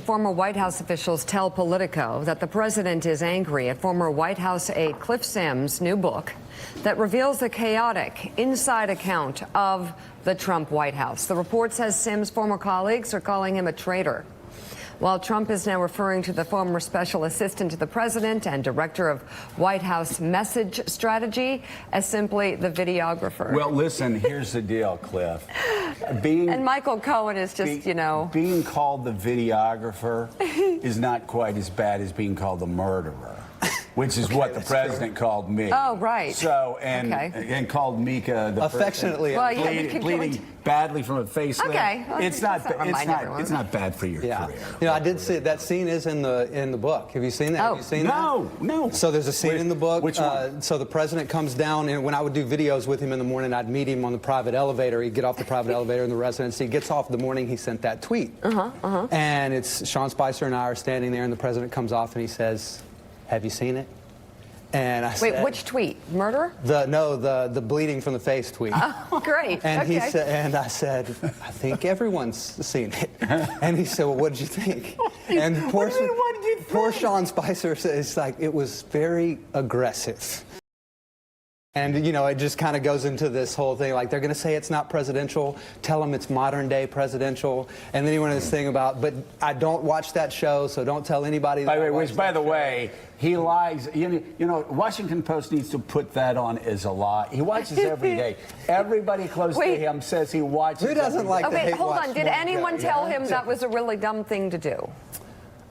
Former White House officials tell Politico that the president is angry at former White House aide Cliff Sims' new book that reveals a chaotic inside account of the Trump White House. The report says Sims' former colleagues are calling him a traitor, while Trump is now referring to the former special assistant to the president and director of White House message strategy as simply the videographer. Well, listen, here's the deal, Cliff. And Michael Cohen is just, being called the videographer is not quite as bad as being called the murderer, which is what the president called me. Oh, right. So, and called Mika the affectionately bleeding badly from a face. Okay. Well, it's not bad for your career. You know, I did see that scene is in the book. Have you seen that? Have you seen that? No. So there's a scene in the book. Which one? So the president comes down, and when I would do videos with him in the morning, I'd meet him on the private elevator. He'd get off the private elevator in the residency. He gets off the morning he sent that tweet. And it's Sean Spicer and I are standing there, and the president comes off and he says, "Have you seen it?" And I said, wait, which tweet? Murder? The bleeding from the face tweet. Oh, great. And okay. he said, and I said, "I think everyone's seen it." And he said, "Well, what did you think?" And what did you think? Poor Sean Spicer says, like, it was very aggressive. And, you know, it just kind of goes into this whole thing, like, they're going to say it's not presidential, tell them it's modern day presidential. And then he went into this thing about, but I don't watch that show, so don't tell anybody that By the way, he lies. You know, Washington Post needs to put that on as a lie. He watches every day. Everybody close to him says he watches. Who doesn't like Okay, hold on. Did anyone tell him that was a really dumb thing to do?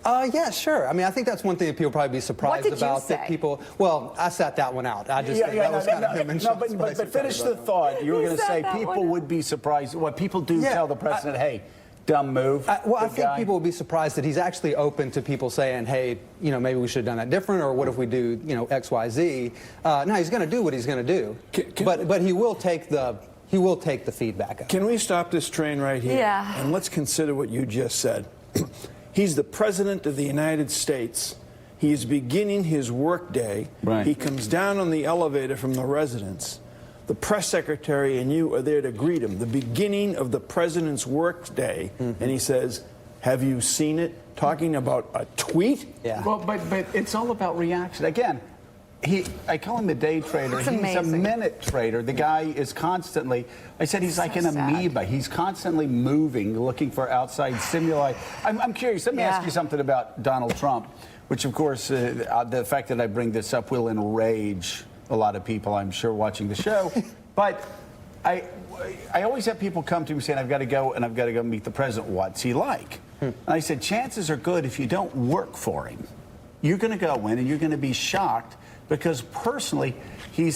Yeah, sure. I mean, I think that's one thing that people probably be surprised about. That people, well, I sat that one out. I just that was kind of him and Sean Spicer. But finish the thought. You were going to say people would be surprised. Well, people do tell the president, "Hey, dumb move." Well, I think people would be surprised that he's actually open to people saying, "Hey, you know, maybe we should have done that different, or what if we do, you know, X, Y, Z." No, he's going to do what he's going to do. But he will take the feedback. Can we stop this train right here? Yeah. And let's consider what you just said. He's the president of the United States. He is beginning his workday. Right. He comes down on the elevator from the residence. The press secretary and you are there to greet him. The beginning of the president's workday. And he says, "Have you seen it?" Talking about a tweet? Yeah. Well, but it's all about reaction. Again, I call him a day trader. It's He's amazing. a minute trader. The guy is constantly, I said he's like an amoeba. He's constantly moving, looking for outside stimuli. I'm curious. Let me ask you something about Donald Trump, which, of course, the fact that I bring this up will enrage a lot of people, I'm sure, watching the show. But I always have people come to me saying, I've got to go meet the president. What's he like? And I said, chances are good if you don't work for him, you're going to go in and you're going to be shocked. Because personally,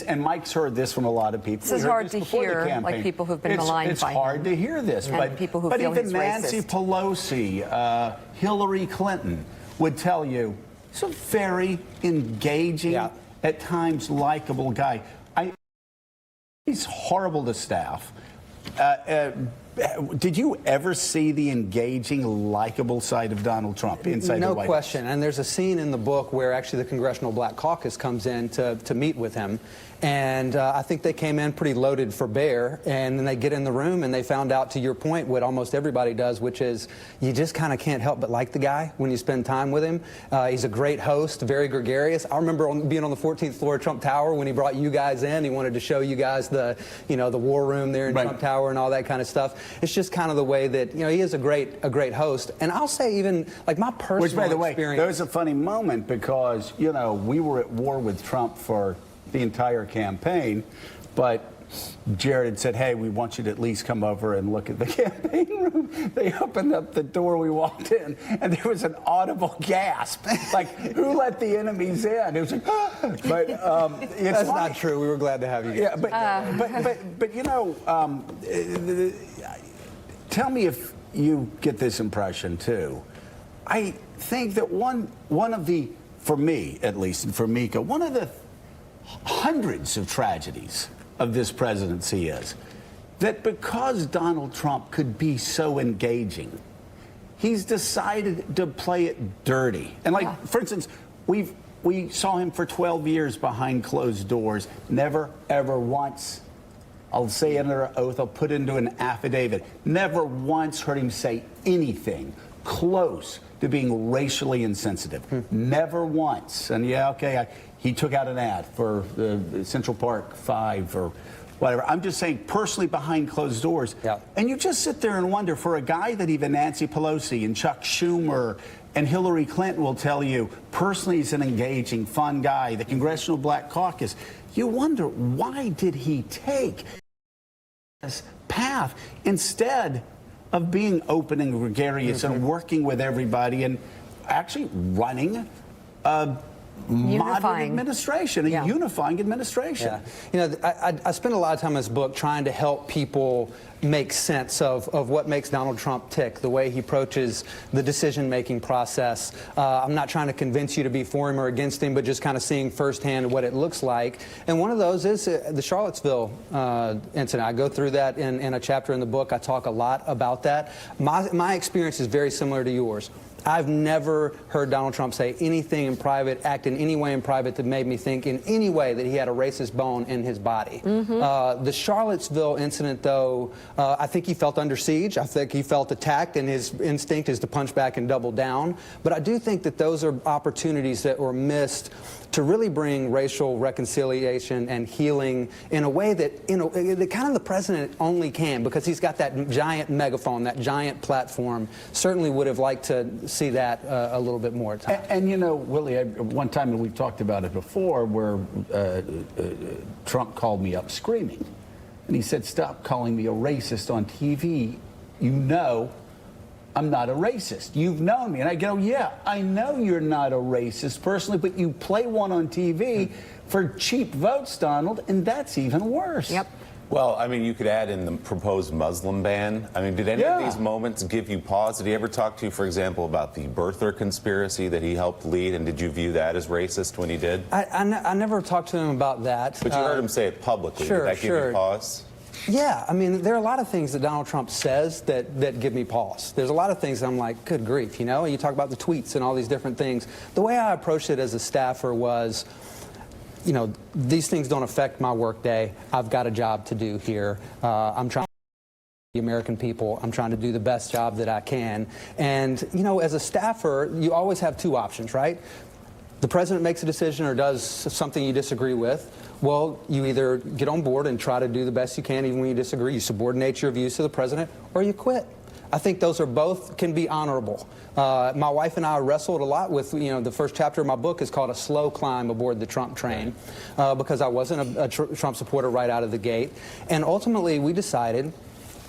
and Mike's heard this from a lot lot This is hard to hear, like people who've been maligned by him. It's hard to hear this, and people who but feel even he's Nancy racist. Pelosi, Hillary Clinton would tell you he's a very engaging, at times likable guy. He's horrible to staff. Did you ever see the engaging, likable side of Donald Trump inside the White House? No question. And there's a scene in the book where actually the Congressional Black Caucus comes in to meet with him. And I think they came in pretty loaded for bear. And then they get in the room and they found out, to your point, what almost everybody does, which is you just kind of can't help but like the guy when you spend time with him. He's a great host, very gregarious. I remember being on the 14th floor of Trump Tower when he brought you guys in. He wanted to show you guys the war room there in Trump Tower and all that kind of stuff. It's just kind of the way that, he is a great host. And I'll say even, like, my personal experience. Which, by the way, there was a funny moment because, we were at war with Trump for the entire campaign, but Jared had said, "Hey, we want you to at least come over and look at the campaign room." They opened up the door, we walked in, and there was an audible gasp. Like, who let the enemies in? It was like, but that's not true. We were glad to have you guys. Yeah, but tell me if you get this impression too. I think that one of the, for me at least, and for Mika, one of the hundreds of tragedies of this presidency is that because Donald Trump could be so engaging, he's decided to play it dirty. And for instance, we saw him for 12 years behind closed doors, never ever once, I'll say under oath, I'll put into an affidavit, never once heard him say anything close to being racially insensitive. Never once. And yeah, okay, he took out an ad for the Central Park 5 or whatever. I'm just saying, personally, behind closed doors. Yeah. And you just sit there and wonder, for a guy that even Nancy Pelosi and Chuck Schumer and Hillary Clinton will tell you, personally, he's an engaging, fun guy, the Congressional Black Caucus, you wonder, why did he take this path instead of being open and gregarious and working with everybody and actually running a modern administration, a unifying administration? Yeah. You know, I spend a lot of time in this book trying to help people make sense of what makes Donald Trump tick, the way he approaches the decision-making process. I'm not trying to convince you to be for him or against him, but just kind of seeing firsthand what it looks like. And one of those is the Charlottesville incident. I go through that in a chapter in the book. I talk a lot about that. My experience is very similar to yours. I've never heard Donald Trump say anything in private, act in any way in private that made me think in any way that he had a racist bone in his body. The Charlottesville incident, though, I think he felt under siege. I think he felt attacked, and his instinct is to punch back and double down. But I do think that those are opportunities that were missed to really bring racial reconciliation and healing in a way that, that kind of the president only can, because he's got that giant megaphone, that giant platform. Certainly would have liked to see that a little bit more at times. And you know, Willie, one time, and we've talked about it before, where Trump called me up screaming. And he said, "Stop calling me a racist on TV. You know I'm not a racist. You've known me." And I go, "Yeah, I know you're not a racist personally, but you play one on TV for cheap votes, Donald, and that's even worse." Yep. Well, I mean, you could add in the proposed Muslim ban. I mean, did any of these moments give you pause? Did he ever talk to you, for example, about the birther conspiracy that he helped lead? And did you view that as racist when he did? I never talked to him about that. But you heard him say it publicly. Sure, did that give you pause? Yeah, I mean, there are a lot of things that Donald Trump says that give me pause. There's a lot of things I'm like, good grief, you know? You talk about the tweets and all these different things. The way I approached it as a staffer was, you know, these things don't affect my workday. I've got a job to do here. I'm trying to the American people. I'm trying to do the best job that I can. And, you know, as a staffer, you always have two options, right? The president makes a decision or does something you disagree with. Well, you either get on board and try to do the best you can even when you disagree. You subordinate your views to the president, or you quit. I think those are both can be honorable. My wife and I wrestled a lot with, you know, the first chapter of my book is called A Slow Climb Aboard the Trump Train, because I wasn't a Trump supporter right out of the gate. And ultimately, we decided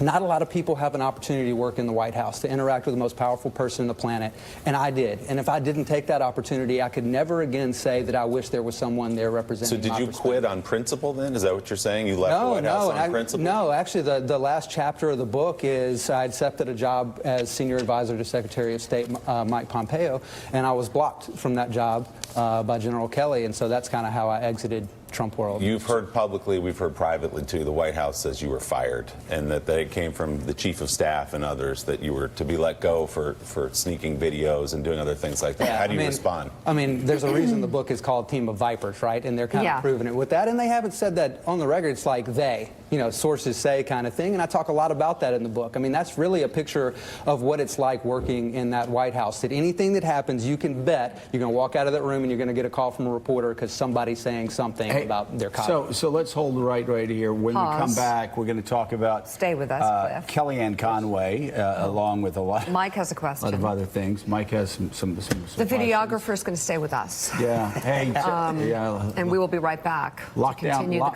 not a lot of people have an opportunity to work in the White House, to interact with the most powerful person on the planet, and I did. And if I didn't take that opportunity, I could never again say that I wish there was someone there representing So did you quit on principle then? Is that what you're saying? You left the White House on principle? No, actually the last chapter of the book is I accepted a job as senior advisor to Secretary of State Mike Pompeo, and I was blocked from that job by General Kelly, and so that's kind of how I exited Trump world. You've heard publicly, we've heard privately too, the White House says you were fired, and that it came from the chief of staff and others, that you were to be let go for sneaking videos and doing other things like that. Yeah, How do you respond? I mean, there's a reason the book is called Team of Vipers, right? And they're kind of proving it with that. And they haven't said that on the record. It's like they, you know, sources say kind of thing. And I talk a lot about that in the book. I mean, that's really a picture of what it's like working in that White House. That anything that happens, you can bet you're going to walk out of that room and you're going to get a call from a reporter because somebody's saying something about their colleague. So let's hold right here. When we come back, we're going to talk about Stay with us, Cliff. Kellyanne Conway, along with a lot. Mike has a question. A lot of other things. Mike has some The videographer is going to stay with us. Yeah. Hey. And we will be right back. Lockdown.